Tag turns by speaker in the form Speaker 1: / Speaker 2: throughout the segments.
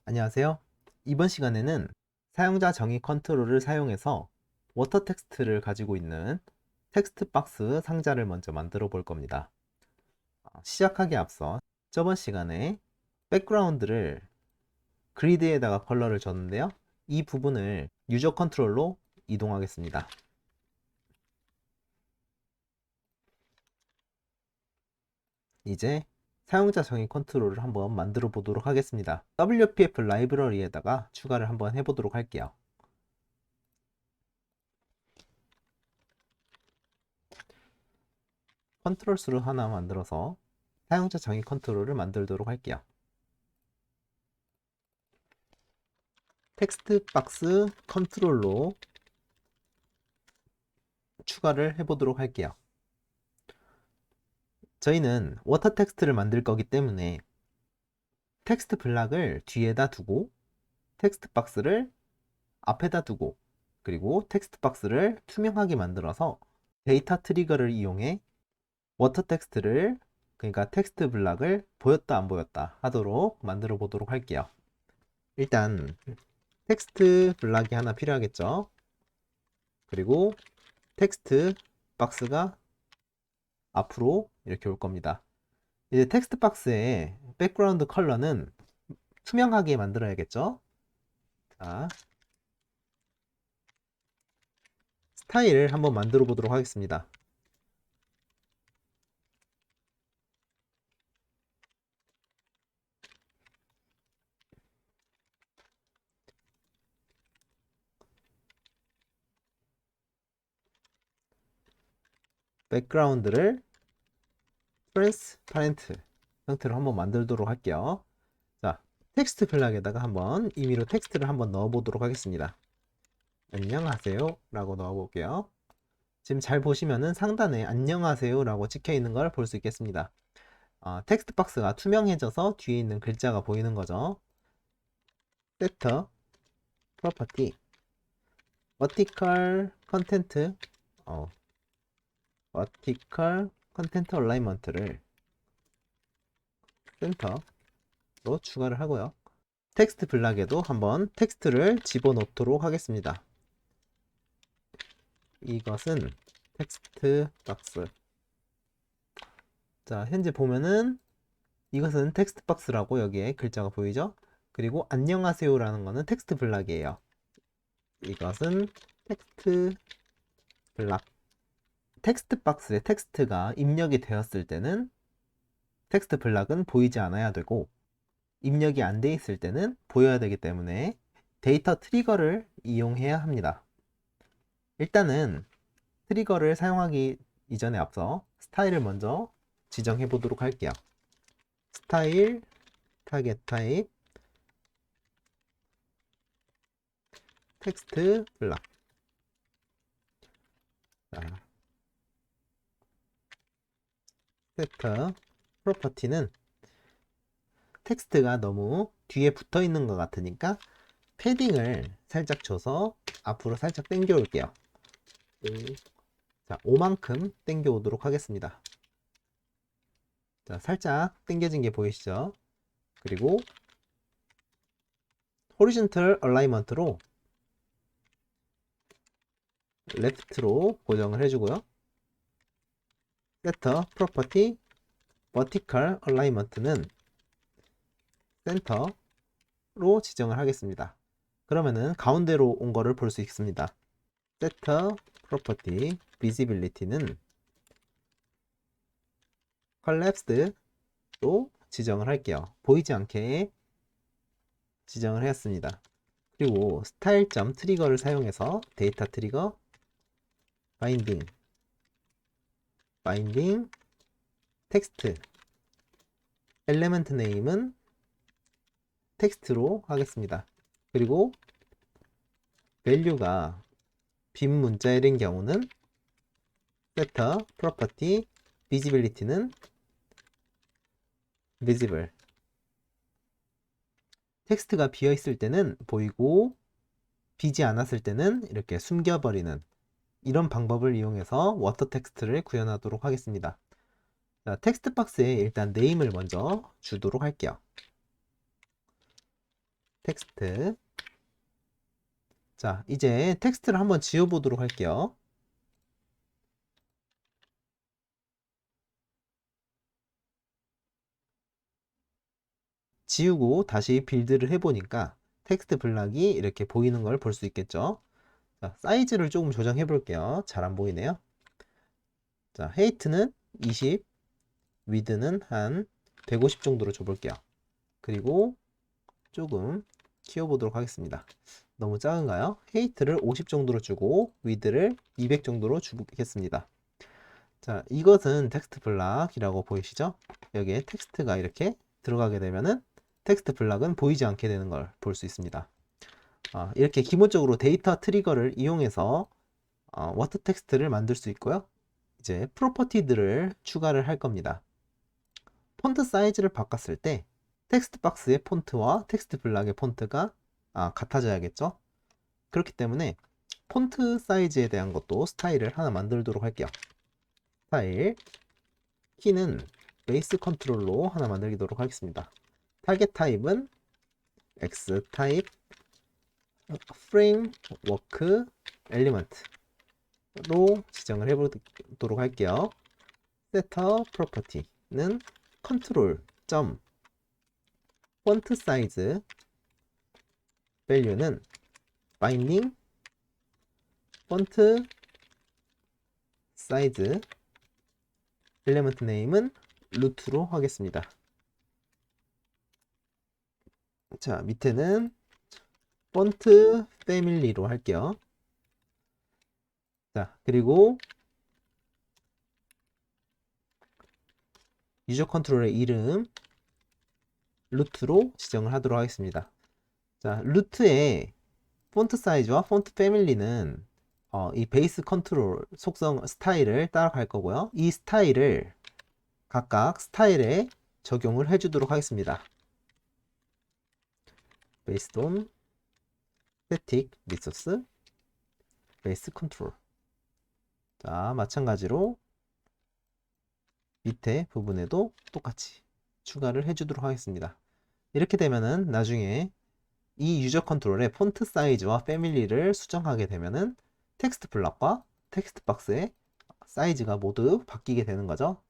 Speaker 1: 안녕하세요. 이번 시간에는 사용자 정의 컨트롤을 사용해서 워터 텍스트를 가지고 있는 텍스트 박스 상자를 먼저 만들어 볼 겁니다. 시작하기에 앞서 저번 시간에 백그라운드를 그리드에다가 컬러를 줬는데요. 이 부분을 유저 컨트롤로 이동하겠습니다. 이제 사용자 정의 컨트롤을 한번 만들어 보도록 하겠습니다. WPF 라이브러리에다가 추가를 한번 해보도록 할게요. 컨트롤 수를 하나 만들어서 사용자 정의 컨트롤을 만들도록 할게요. 텍스트 박스 컨트롤로 추가를 해보도록 할게요. 저희는 워터 텍스트를 만들 거기 때문에 텍스트 블락을 뒤에다 두고 텍스트 박스를 앞에다 두고 그리고 텍스트 박스를 투명하게 만들어서 데이터 트리거를 이용해 워터 텍스트를, 그러니까 텍스트 블락을 보였다 안 보였다 하도록 만들어 보도록 할게요. 일단 텍스트 블락이 하나 필요하겠죠. 그리고 텍스트 박스가 앞으로 이렇게 올 겁니다. 이제 텍스트 박스의 백그라운드 컬러는 투명하게 만들어야겠죠. 자, 스타일을 한번 만들어 보도록 하겠습니다. 백그라운드를 트랜스파렌트 형태로 한번 만들도록 할게요. 자, 텍스트 블락에다가 한번 임의로 텍스트를 한번 넣어 보도록 하겠습니다. 안녕하세요 라고 넣어 볼게요. 지금 잘 보시면은 상단에 안녕하세요 라고 찍혀 있는 걸 볼 수 있겠습니다. 텍스트 박스가 투명해져서 뒤에 있는 글자가 보이는 거죠. 세터 프로퍼티 버티컬 컨텐트 버티컬 컨텐트 얼라이먼트를 센터로 추가를 하고요. 텍스트 블락에도 한번 텍스트를 집어넣도록 하겠습니다. 이것은 텍스트 박스. 자, 현재 보면은 이것은 텍스트 박스라고 여기에 글자가 보이죠? 그리고 안녕하세요 라는 거는 텍스트 블락이에요. 이것은 텍스트 블락. 텍스트 박스에 텍스트가 입력이 되었을 때는 텍스트 블락은 보이지 않아야 되고, 입력이 안 돼 있을 때는 보여야 되기 때문에 데이터 트리거를 이용해야 합니다. 일단은 트리거를 사용하기 이전에 앞서 스타일을 먼저 지정해 보도록 할게요. 스타일 타겟 타입 텍스트 블락. 세터 프로퍼티는 텍스트가 너무 뒤에 붙어 있는 것 같으니까 패딩을 살짝 줘서 앞으로 살짝 당겨 올게요. 자, 5만큼 당겨 오도록 하겠습니다. 자, 살짝 당겨진 게 보이시죠? 그리고 호리존털 얼라이먼트로 레프트로 고정을 해주고요. 세터 프로퍼티 버티컬 얼라이먼트는 센터로 지정을 하겠습니다. 그러면은 가운데로 온 거를 볼 수 있습니다. 세터 프로퍼티 비지빌리티는 컬랩스드로 지정을 할게요. 보이지 않게 지정을 했습니다. 그리고 스타일.점 트리거를 사용해서 데이터 트리거 바인딩 텍스트 엘리먼트 네임은 텍스트로 하겠습니다. 그리고 밸류가 빈 문자일인 경우는 세터 프로퍼티 비지빌리티는 visible. 텍스트가 비어 있을 때는 보이고 비지 않았을 때는 이렇게 숨겨버리는 이런 방법을 이용해서 워터 텍스트를 구현하도록 하겠습니다. 자, 텍스트 박스에 일단 네임을 먼저 주도록 할게요. 텍스트. 자, 이제 텍스트를 한번 지워보도록 할게요. 지우고 다시 빌드를 해보니까 텍스트 블락이 이렇게 보이는 걸 볼 수 있겠죠. 자, 사이즈를 조금 조정해 볼게요. 잘 안 보이네요. 자, 헤이트는 20, 위드는 한 150 정도로 줘볼게요. 그리고 조금 키워보도록 하겠습니다. 너무 작은가요? 헤이트를 50 정도로 주고 위드를 200 정도로 주겠습니다. 자, 이것은 텍스트 블락이라고 보이시죠? 여기에 텍스트가 이렇게 들어가게 되면은 텍스트 블락은 보이지 않게 되는 걸 볼 수 있습니다. 이렇게 기본적으로 데이터 트리거를 이용해서 워터 텍스트를 만들 수 있고요. 이제 프로퍼티들을 추가를 할 겁니다. 폰트 사이즈를 바꿨을 때 텍스트 박스의 폰트와 텍스트 블락의 폰트가 같아져야겠죠. 그렇기 때문에 폰트 사이즈에 대한 것도 스타일을 하나 만들도록 할게요. 스타일 키는 베이스 컨트롤로 하나 만들도록 하겠습니다. 타겟 타입은 X 타입 프레임워크 엘리먼트로 지정을 해보도록 할게요. 세터 프로퍼티는 컨트롤 점 폰트 사이즈 밸류는 바인딩 폰트 사이즈 엘리먼트 네임은 루트로 하겠습니다. 자, 밑에는 폰트 패밀리로 할게요. 자, 그리고 유저 컨트롤의 이름 루트로 지정을 하도록 하겠습니다. 자, 루트의 폰트 사이즈와 폰트 패밀리는 이 베이스 컨트롤 속성 스타일을 따라갈 거고요. 이 스타일을 각각 스타일에 적용을 해주도록 하겠습니다. based on static resource base control. 자, 마찬가지로 밑에 부분에도 똑같이 추가를 해주도록 하겠습니다. 이렇게 되면은 나중에 이 유저 컨트롤의 폰트 사이즈와 패밀리를 수정하게 되면은 텍스트 블럭과 텍스트 박스의 사이즈가 모두 바뀌게 되는 거죠.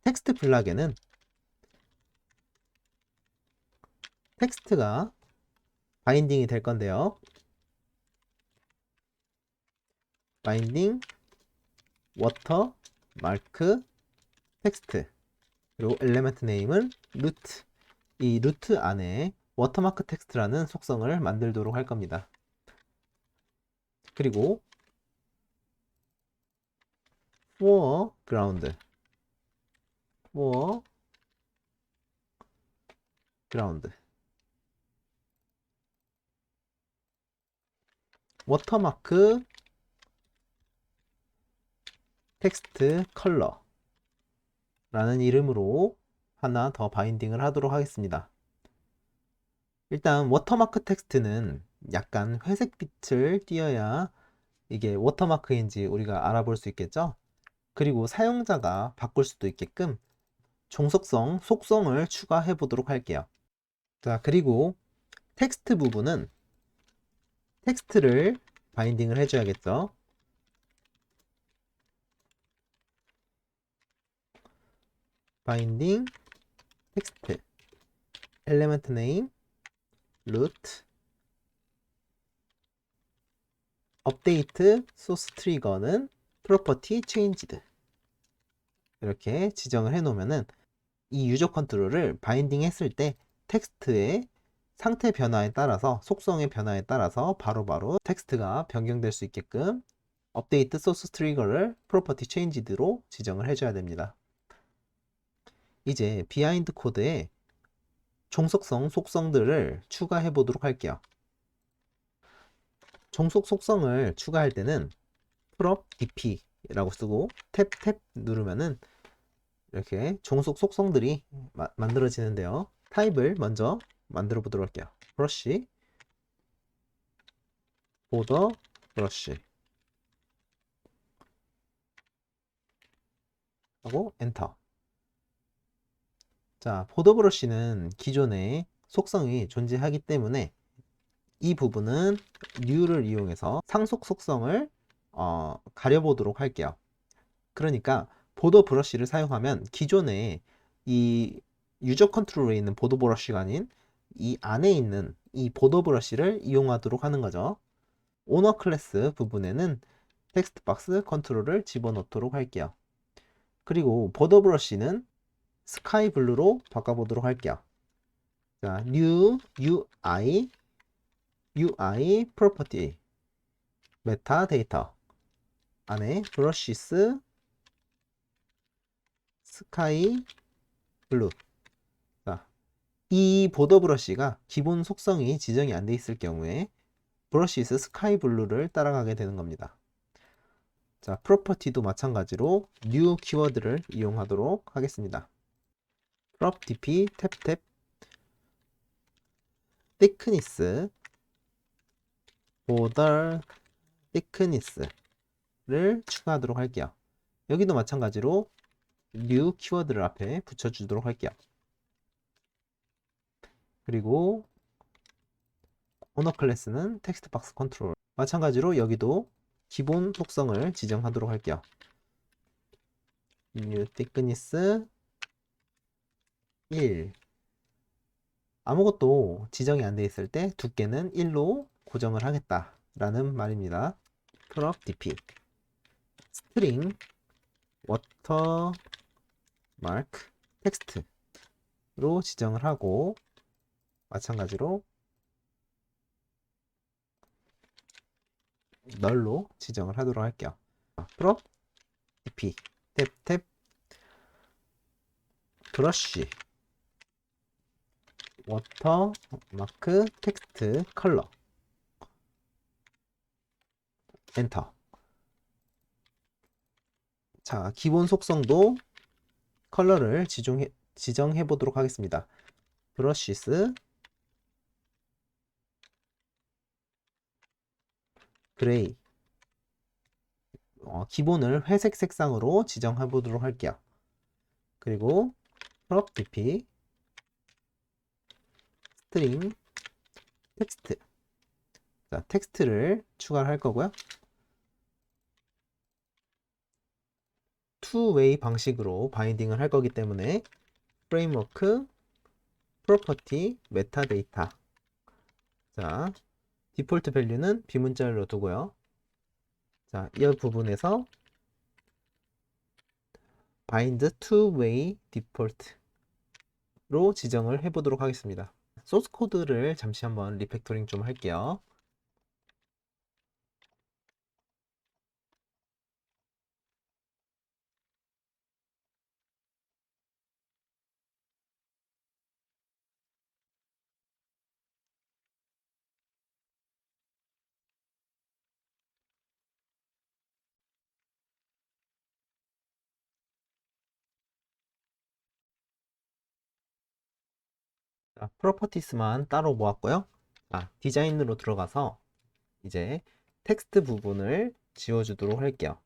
Speaker 1: 텍스트 블럭에는 텍스트가 바인딩이 될 건데요. 바인딩 워터 마크 텍스트 그리고 엘리먼트 네임은 루트. 이 루트 안에 워터마크 텍스트라는 속성을 만들도록 할 겁니다. 그리고 foreground 워터마크 텍스트 컬러라는 이름으로 하나 더 바인딩을 하도록 하겠습니다. 일단 워터마크 텍스트는 약간 회색 빛을 띄어야 이게 워터마크인지 우리가 알아볼 수 있겠죠? 그리고 사용자가 바꿀 수도 있게끔 종속성, 속성을 추가해 보도록 할게요. 자, 그리고 텍스트 부분은 텍스트를 바인딩을 해줘야겠죠? 바인딩 텍스트 엘리먼트 네임 루트 업데이트 소스 트리거는 프로퍼티 체인지드 이렇게 지정을 해 놓으면은 이 유저 컨트롤을 바인딩 했을 때 텍스트의 상태 변화에 따라서 속성의 변화에 따라서 바로바로 텍스트가 변경될 수 있게끔 업데이트 소스 트리거를 프로퍼티 체인지드로 지정을 해줘야 됩니다. 이제 비하인드 코드에 종속성 속성들을 추가해 보도록 할게요. 종속 속성을 추가할 때는 prop dp라고 쓰고 탭 누르면은 이렇게 종속 속성들이 만들어지는데요. 타입을 먼저 만들어 보도록 할게요. 브러쉬, 보더 브러쉬 하고 엔터. 자, 보더 브러쉬는 기존에 속성이 존재하기 때문에 이 부분은 new를 이용해서 상속 속성을 가려보도록 할게요. 그러니까 보더 브러쉬를 사용하면 기존에 이 유저 컨트롤에 있는 보더 브러쉬가 아닌 이 안에 있는 이 보더 브러쉬를 이용하도록 하는 거죠. 오너 클래스 부분에는 텍스트 박스 컨트롤을 집어넣도록 할게요. 그리고 보더 브러쉬는 스카이 블루로 바꿔보도록 할게요. 자, new UI property 메타 데이터 안에 브러쉬스 스카이 블루. 자, 이 보더 브러쉬가 기본 속성이 지정이 안 돼 있을 경우에 브러쉬스 스카이 블루를 따라가게 되는 겁니다. 자, 프로퍼티도 마찬가지로 new 키워드를 이용하도록 하겠습니다. prop dp 탭탭 thickness border thickness를 추가하도록 할게요. 여기도 마찬가지로 new 키워드를 앞에 붙여주도록 할게요. 그리고 오너 클래스는 텍스트 박스 컨트롤. 마찬가지로 여기도 기본 속성을 지정하도록 할게요. new thickness 1. 아무것도 지정이 안 돼 있을 때 두께는 1로 고정을 하겠다 라는 말입니다. prop dp string watermark 텍스트로 지정을 하고 마찬가지로 널로 지정을 하도록 할게요. prop dp 탭탭 브러쉬 워터마크 텍스트 컬러 엔터. 자, 기본 속성도 컬러를 지정해 보도록 하겠습니다. 브러쉬스 그레이. 기본을 회색 색상으로 지정해 보도록 할게요. 그리고 prop dp string 텍스트. 자, 텍스트를 추가를 할 거고요. 투웨이 방식으로 바인딩을 할 거기 때문에 프레임워크 프로퍼티 메타데이터. 자, 디폴트 밸류는 비문자로 두고요. 자, 이 부분에서 bind two-way default로 지정을 해보도록 하겠습니다. 소스 코드를 잠시 한번 리팩토링 좀 할게요. 자, 프로퍼티스만 따로 모았고요. 자, 디자인으로 들어가서 이제 텍스트 부분을 지워주도록 할게요.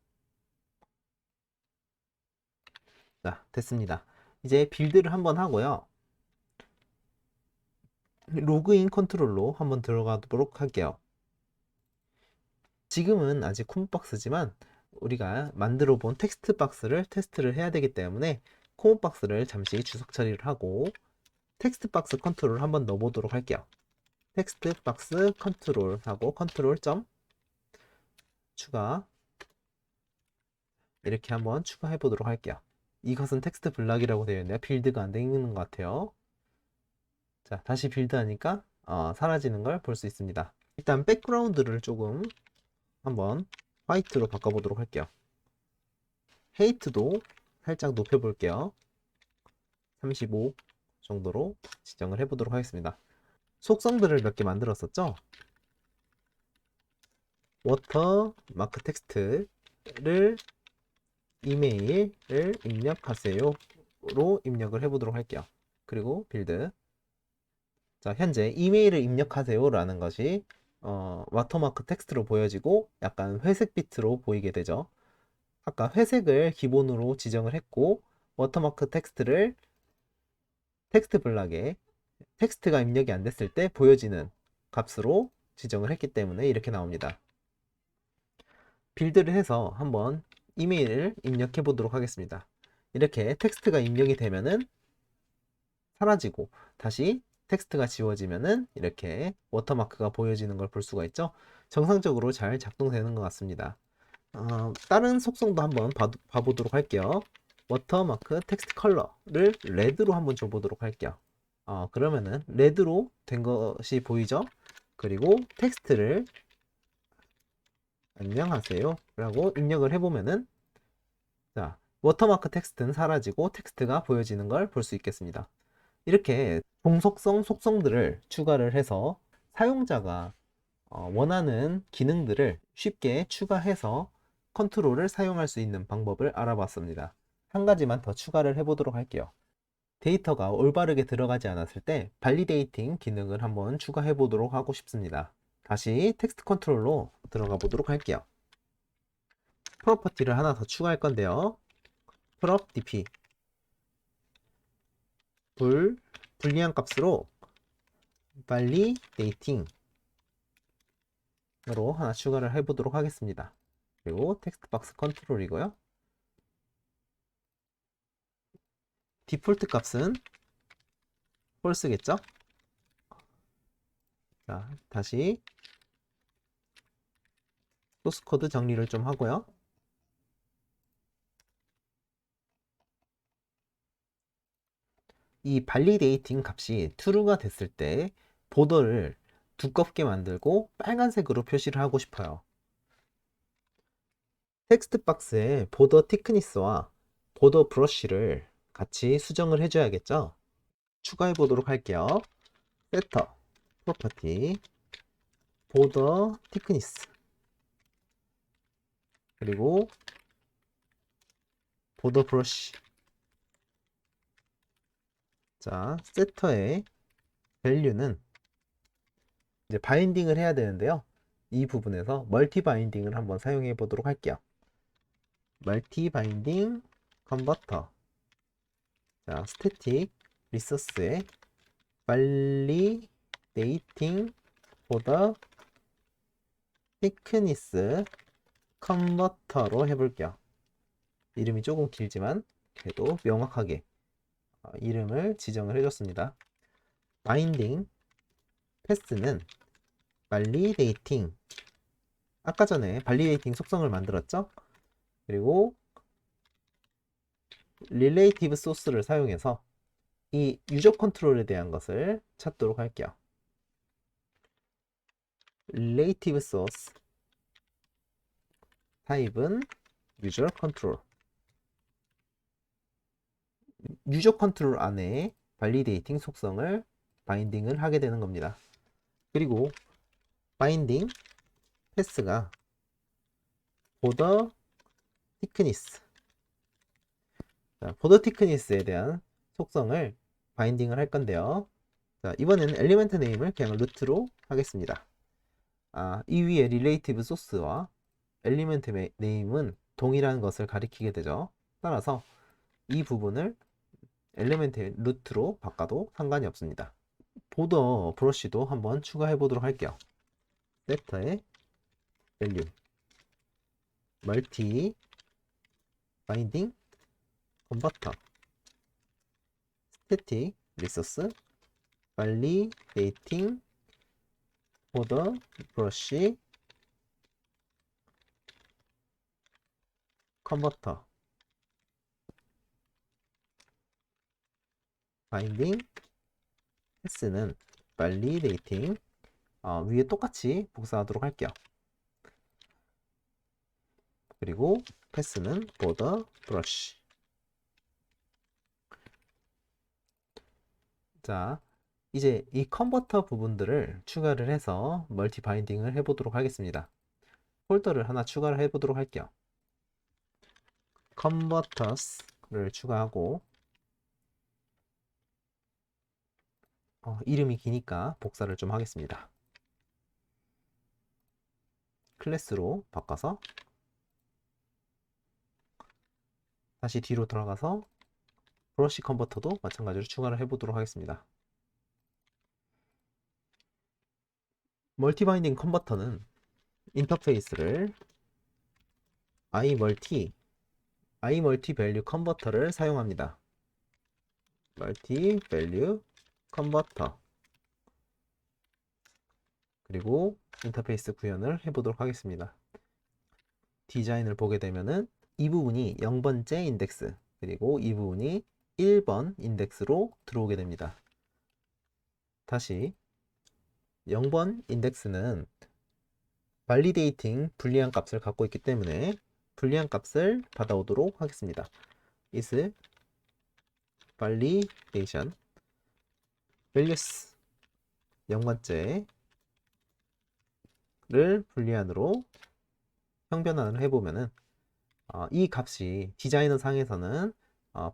Speaker 1: 자, 됐습니다. 이제 빌드를 한번 하고요. 로그인 컨트롤로 한번 들어가도록 할게요. 지금은 아직 콤박스지만 우리가 만들어 본 텍스트 박스를 테스트를 해야 되기 때문에 콤박스를 잠시 주석 처리를 하고 텍스트 박스 컨트롤을 한번 넣어 보도록 할게요. 텍스트 박스 컨트롤 하고 컨트롤 점 추가 이렇게 한번 추가해 보도록 할게요. 이것은 텍스트 블락이라고 되어 있네요. 빌드가 안 되어 있는 것 같아요. 자, 다시 빌드 하니까 사라지는 걸 볼 수 있습니다. 일단 백그라운드를 조금 한번 화이트로 바꿔보도록 할게요. 헤이트도 살짝 높여볼게요. 35 정도로 지정을 해보도록 하겠습니다. 속성들을 몇 개 만들었었죠? 워터 마크 텍스트를 이메일을 입력하세요 로 입력을 해보도록 할게요. 그리고 빌드. 자, 현재 이메일을 입력하세요 라는 것이 와터마크 텍스트로 보여지고 약간 회색 비트로 보이게 되죠. 아까 회색을 기본으로 지정을 했고 워터마크 텍스트를 텍스트 블락에 텍스트가 입력이 안 됐을 때 보여지는 값으로 지정을 했기 때문에 이렇게 나옵니다. 빌드를 해서 한번 이메일을 입력해 보도록 하겠습니다. 이렇게 텍스트가 입력이 되면은 사라지고 다시 텍스트가 지워지면은 이렇게 워터마크가 보여지는 걸 볼 수가 있죠. 정상적으로 잘 작동되는 것 같습니다. 다른 속성도 한번 봐보도록 할게요. 워터마크 텍스트 컬러를 레드로 한번 줘보도록 할게요. 그러면은 레드로 된 것이 보이죠? 그리고 텍스트를 안녕하세요 라고 입력을 해보면은 자, 워터마크 텍스트는 사라지고 텍스트가 보여지는 걸 볼 수 있겠습니다. 이렇게 동속성 속성들을 추가를 해서 사용자가 원하는 기능들을 쉽게 추가해서 컨트롤을 사용할 수 있는 방법을 알아봤습니다. 한 가지만 더 추가를 해보도록 할게요. 데이터가 올바르게 들어가지 않았을 때 발리데이팅 기능을 한번 추가해 보도록 하고 싶습니다. 다시 텍스트 컨트롤로 들어가 보도록 할게요. 프로퍼티를 하나 더 추가할 건데요. prop dp 불리한 값으로 validating으로 하나 추가를 해보도록 하겠습니다. 그리고 텍스트 박스 컨트롤이고요. 디폴트 값은 false겠죠? 자, 다시 소스 코드 정리를 좀 하고요. 이 validating 값이 true가 됐을 때 보더를 두껍게 만들고 빨간색으로 표시를 하고 싶어요. 텍스트 박스에 보더 티크니스와 보더 브러쉬를 같이 수정을 해줘야겠죠? 추가해 보도록 할게요. 세터 프로퍼티 보더 티크니스 그리고 보더 브러쉬. 자, 세터의 밸류는 이제 바인딩을 해야 되는데요. 이 부분에서 멀티 바인딩을 한번 사용해 보도록 할게요. 멀티 바인딩 컨버터. 자, 스태틱 리소스에 validating 보더 thickness 컨버터로 해볼게요. 이름이 조금 길지만 그래도 명확하게 이름을 지정을 해줬습니다. 바인딩 패스는 validating 아까 전에 validating 속성을 만들었죠? 그리고 relative source를 사용해서 이 유저 컨트롤에 대한 것을 찾도록 할게요. relative source 타입은 user control. 유저 컨트롤 안에 validating 속성을 바인딩을 하게 되는 겁니다. 그리고 바인딩 패스가 border thickness. 자, border thickness에 대한 속성을 바인딩을 할 건데요. 자, 이번에는 엘리멘트 네임을 그냥 루트로 하겠습니다. 이 위에 relative source와 엘리멘트 네임은 동일한 것을 가리키게 되죠. 따라서 이 부분을 엘리멘트 루트로 바꿔도 상관이 없습니다. 보더 브러쉬도 한번 추가해 보도록 할게요. 세터의 밸류 멀티 바인딩 컨버터 스태틱 리소스 validating 보더 브러쉬 컨버터 바인딩 패스는 validating 위에 똑같이 복사하도록 할게요. 그리고 패스는 border brush. 자, 이제 이 컨버터 부분들을 추가를 해서 멀티 바인딩을 해보도록 하겠습니다. 폴더를 하나 추가를 해보도록 할게요. converters를 추가하고 이름이 기니까 복사를 좀 하겠습니다. 클래스로 바꿔서 다시 뒤로 돌아가서 브러쉬 컨버터도 마찬가지로 추가를 해보도록 하겠습니다. 멀티 바인딩 컨버터는 인터페이스를 iMulti 밸류 컨버터를 사용합니다. 멀티 밸류 컨버터, 그리고 인터페이스 구현을 해보도록 하겠습니다. 디자인을 보게 되면은 이 부분이 0번째 인덱스, 그리고 이 부분이 1번 인덱스로 들어오게 됩니다. 다시 0번 인덱스는 validating 불리한 값을 갖고 있기 때문에 불리한 값을 받아오도록 하겠습니다. is validation values 0번째를 불리한으로 형변환을 해보면은 이 값이 디자이너 상에서는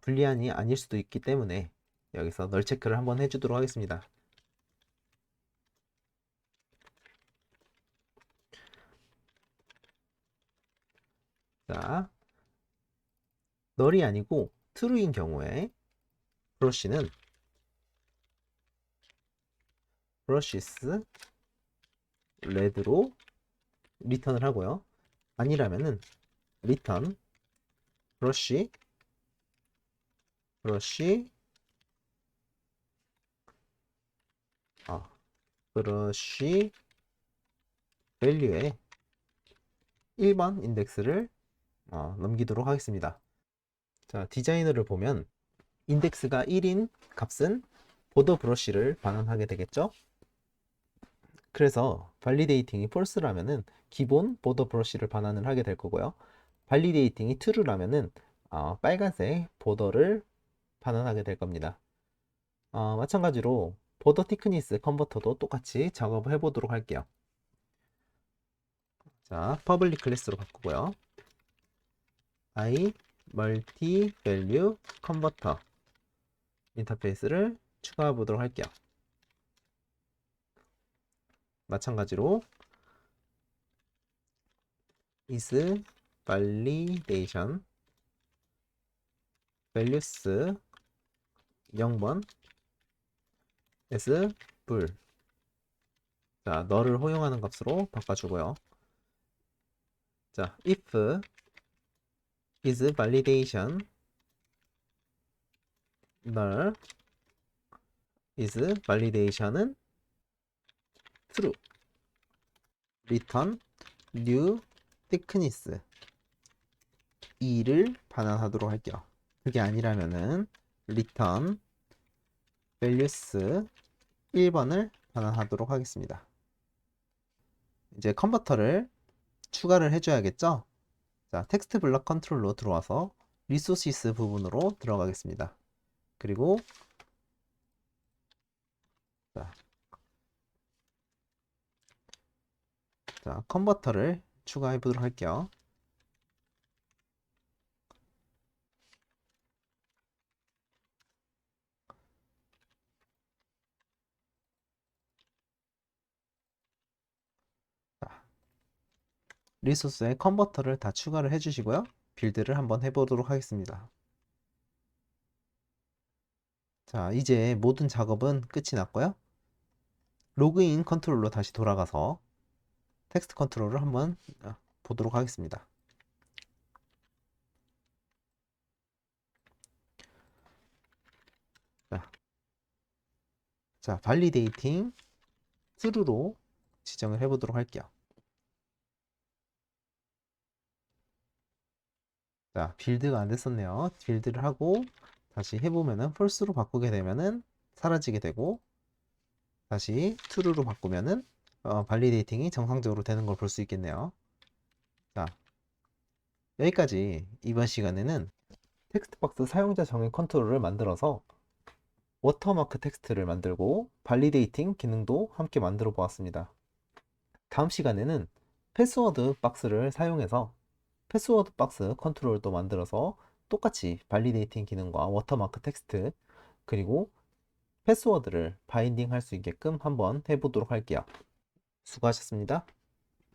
Speaker 1: 불리한이 아닐 수도 있기 때문에 여기서 널 체크를 한번 해주도록 하겠습니다. 자, 널이 아니고 true인 경우에 브러쉬는 brushes red로 리턴을 하고요. 아니라면은 return brush 브러쉬 밸류에 1번 인덱스를 넘기도록 하겠습니다. 자, 디자이너를 보면 인덱스가 1인 값은 보더 브러쉬를 반환하게 되겠죠. 그래서 validating이 false라면은 기본 보더 브러쉬를 반환을 하게 될 거고요. validating이 true라면은 빨간색 보더를 반환하게 될 겁니다. 마찬가지로 보더 티크니스 컨버터도 똑같이 작업을 해보도록 할게요. 자, 퍼블릭 클래스로 바꾸고요. iMulti value converter 인터페이스를 추가해 보도록 할게요. 마찬가지로 is validation values 0번 as 불. 자, 너를 허용하는 값으로 바꿔주고요. 자, if is validation null is validation은 true. return new thickness 2를 반환하도록 할게요. 그게 아니라면은 return values 1번을 반환하도록 하겠습니다. 이제 컨버터를 추가를 해줘야겠죠? 자, 텍스트 블럭 컨트롤로 들어와서 리소시스 부분으로 들어가겠습니다. 그리고 자, 컨버터를 추가해 보도록 할게요. 자, 리소스에 컨버터를 다 추가를 해주시고요. 빌드를 한번 해보도록 하겠습니다. 자, 이제 모든 작업은 끝이 났고요. 로그인 컨트롤로 다시 돌아가서 텍스트 컨트롤을 한번 보도록 하겠습니다. 자, validating true로 지정을 해보도록 할게요. 자, 빌드가 안 됐었네요. 빌드를 하고 다시 해보면은 false로 바꾸게 되면은 사라지게 되고, 다시 true로 바꾸면은 validating이 정상적으로 되는 걸 볼 수 있겠네요. 자, 여기까지 이번 시간에는 텍스트박스 사용자 정의 컨트롤을 만들어서 워터마크 텍스트를 만들고 발리데이팅 기능도 함께 만들어 보았습니다. 다음 시간에는 패스워드 박스를 사용해서 패스워드 박스 컨트롤도 만들어서 똑같이 발리데이팅 기능과 워터마크 텍스트, 그리고 패스워드를 바인딩 할 수 있게끔 한번 해보도록 할게요. 수고하셨습니다.